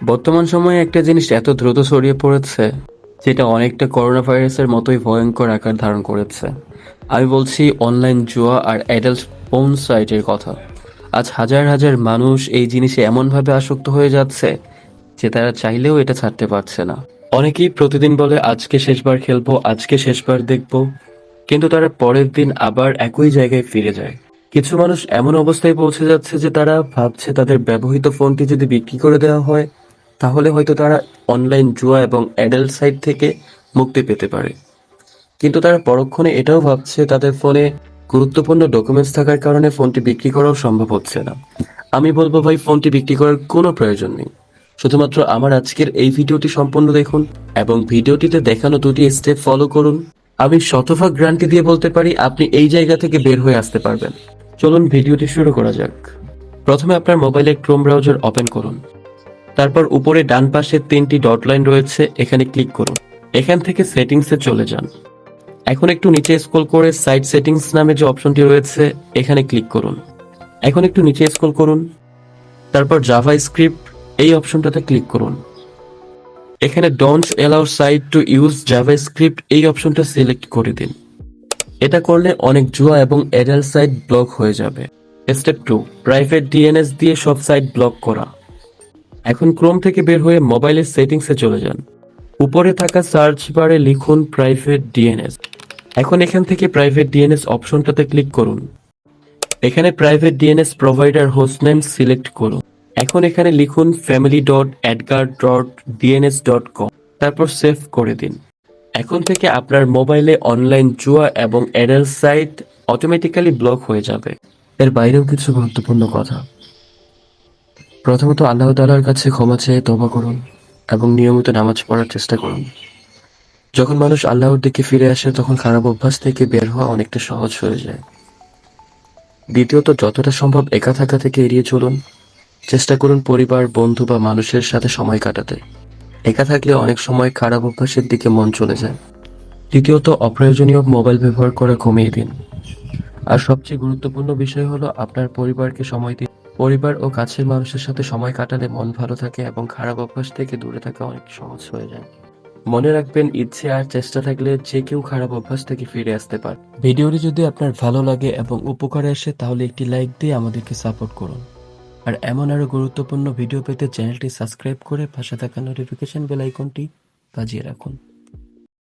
বর্তমান সময়ে একটা জিনিস এত দ্রুত ছড়িয়ে পড়েছে যেটা অনেকটা করোনা ভাইরাসের মতোই ভয়ঙ্কর আকার ধারণ করেছে। আমি বলছি অনলাইন জুয়া আর অ্যাডাল্ট পোর্ন সাইটের কথা। আজ হাজার হাজার মানুষ এই জিনিসে এমনভাবে আসক্ত হয়ে যাচ্ছে যে তারা চাইলেও এটা ছাড়তে পারছে না। অনেকেই প্রতিদিন বলে আজকে শেষবার খেলবো, আজকে শেষবার দেখবো, কিন্তু তারা পরের দিন আবার একই জায়গায় ফিরে যায়। কিছু মানুষ এমন অবস্থায় পৌঁছে যাচ্ছে যে তারা ভাবছে তাদের ব্যবহৃত ফোনটি যদি বিক্রি করে দেওয়া হয় তাহলে হয়তো তারা অনলাইন জুয়া এবং অ্যাডাল্ট সাইট থেকে মুক্তি পেতে পারে। কিন্তু তারা পরক্ষণে এটাও ভাবছে তাদের ফোনে গুরুত্বপূর্ণ ডকুমেন্টস থাকার কারণে ফোনটি বিক্রি করাও সম্ভব হচ্ছে না। আমি বলবো ভাই, ফোনটি বিক্রি করার কোনো প্রয়োজন নেই। শুধুমাত্র আমার আজকের এই ভিডিওটি সম্পূর্ণ দেখুন এবং ভিডিওটিতে দেখানো দুটি স্টেপ ফলো করুন। আমি শতভাগ গ্যারান্টি দিয়ে বলতে পারি আপনি এই জায়গা থেকে বের হয়ে আসতে পারবেন। চলুন ভিডিওটি শুরু করা যাক। প্রথমে আপনার মোবাইলে ক্রোম ব্রাউজার ওপেন করুন। তারপর উপরে ডান পাশে তিনটি ডট লাইন রয়েছে, এখানে ক্লিক করুন। এখান থেকে সেটিংসে চলে যান। এখন একটু নিচে স্ক্রল করে সাইট সেটিংস নামে যে অপশনটি রয়েছে এখানে ক্লিক করুন। এখন একটু নিচে স্ক্রল করুন, তারপর জাভা স্ক্রিপ্ট এই অপশনটাতে ক্লিক করুন। এখানে don't allow site to use JavaScript এই অপশনটা সিলেক্ট করে দিন। এটা করলে অনেক জুয়া এবং অ্যাডাল্ট সাইট ব্লক হয়ে যাবে। স্টেপ 2, প্রাইভেট ডিএনএস দিয়ে সব সাইট ব্লক করা। এখন ক্রোম থেকে বের হয়ে মোবাইলের সেটিংসে চলে যান। উপরে থাকা সার্চ বারে লিখুন প্রাইভেট ডিএনএস। এখন এখান থেকে প্রাইভেট ডিএনএস অপশনটাতে ক্লিক করুন। এখানে প্রাইভেট ডিএনএস প্রোভাইডার হোস্টনেম সিলেক্ট করুন। এখন এখানে লিখুন family.edgar.dns.com, তারপর সেভ করে দিন। এখন থেকে আপনার মোবাইলে অনলাইন জুয়া এবং অ্যাডাল্ট সাইট অটোমেটিক্যালি ব্লক হয়ে যাবে। এর বাইরেও কিছু গুরুত্বপূর্ণ কথা। প্রথমত আল্লাহ তাআলার কাছে ক্ষমা চেয়ে তওবা করুন এবং নিয়মিত নামাজ পড়ার চেষ্টা করুন। যখন মানুষ আল্লাহর দিকে ফিরে আসে তখন খারাপ অভ্যাস থেকে বের হওয়া অনেকটা সহজ হয়ে যায়। দ্বিতীয়ত, যতটা সম্ভব একা থাকা থেকে এড়িয়ে চলুন। চেষ্টা করুন পরিবার, বন্ধু বা মানুষের সাথে সময় কাটাতে। একা থাকলে অনেক সময় খারাপ অভ্যাসের দিকে মন চলে যায়। তৃতীয়ত, অপ্রয়োজনীয় মোবাইল ব্যবহার করা কমিয়ে দিন। আর সবচেয়ে গুরুত্বপূর্ণ বিষয় হলো আপনার পরিবারকে সময় দিন। পরিবার ও কাছের মানুষের সাথে সময় কাটালে মন ভালো থাকে এবং খারাপ অভ্যাস থেকে দূরে থাকা অনেক সহজ হয়ে যায়। মনে রাখবেন, ইচ্ছে আর চেষ্টা থাকলে যে কেউ খারাপ অভ্যাস থেকে ফিরে আসতে পারে। ভিডিওটি যদি আপনার ভালো লাগে এবং উপকারে আসে তাহলে একটি লাইক দিয়ে আমাদেরকে সাপোর্ট করুন। আর এমন আরো গুরুত্বপূর্ণ ভিডিও পেতে চ্যানেলটি সাবস্ক্রাইব করে পাশে থাকা নোটিফিকেশন বেল আইকনটি বাজিয়ে রাখুন।